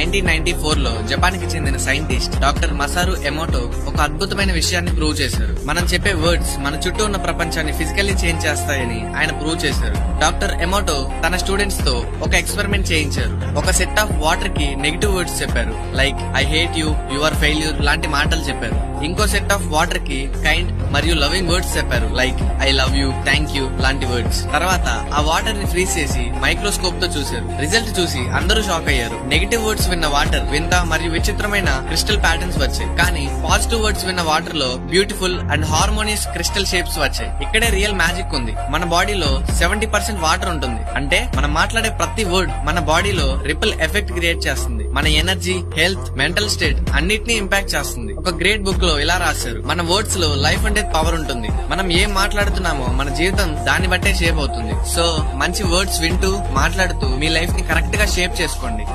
1994 లో జపాన్ కి చెందిన సైంటిస్ట్ డాక్టర్ మసారు ఎమోటో ఒక అద్భుతమైన విషయాన్ని ప్రూవ్ చేశారు. మనం చెప్పే వర్డ్స్ మన చుట్టూ ఉన్న ప్రపంచాన్ని ఫిజికల్లీ చేంజ్ చేస్తాయని ఆయన ప్రూవ్ చేశారు. డాక్టర్ ఎమోటో తన స్టూడెంట్స్ తో ఒక ఎక్స్పెరిమెంట్ చేయించారు. ఒక సెట్ ఆఫ్ వాటర్ కి నెగిటివ్ వర్డ్స్ చెప్పారు, like I hate you, you are failure లాంటి మాటలు చెప్పారు. ఇంకో సెట్ ఆఫ్ వాటర్ కి కైండ్ మరియు లవింగ్ వర్డ్స్ చెప్పారు, like I love you, thank you లాంటి వర్డ్స్. తర్వాత ఆ వాటర్ ని ఫ్రీజ్ చేసి మైక్రోస్కోప్ తో చూశారు. రిజల్ట్ చూసి అందరూ షాక్ అయ్యారు. నెగిటివ్ వర్డ్స్ విన్న వాటర్ వింత మరియు విచిత్రమైన క్రిస్టల్ ప్యాటర్న్స్ వచ్చాయి, కానీ పాజిటివ్ వర్డ్స్ విన్న వాటర్ లో beautiful and harmonious crystal shapes వచ్చాయి. ఇక్కడే రియల్ మ్యాజిక్ ఉంది. మన బాడీలో 70% వాటర్ ఉంటుంది. అంటే మనం మాట్లాడే ప్రతి వర్డ్ మన బాడీలో రిపుల్ ఎఫెక్ట్ క్రియేట్ చేస్తుంది. మన ఎనర్జీ, హెల్త్, మెంటల్ స్టేట్ అన్నిటినీ ఇంపాక్ట్ చేస్తుంది. ఒక గ్రేట్ బుక్ లో ఇలా రాశారు, మన వర్డ్స్ లో లైఫ్ అండ్ డెత్ పవర్ ఉంటుంది. మనం ఏం మాట్లాడుతున్నామో మన జీవితం దాన్ని బట్టే షేప్ అవుతుంది. సో మంచి వర్డ్స్ వింటూ మాట్లాడుతూ మీ లైఫ్ ని కరెక్ట్ గా షేప్ చేసుకోండి.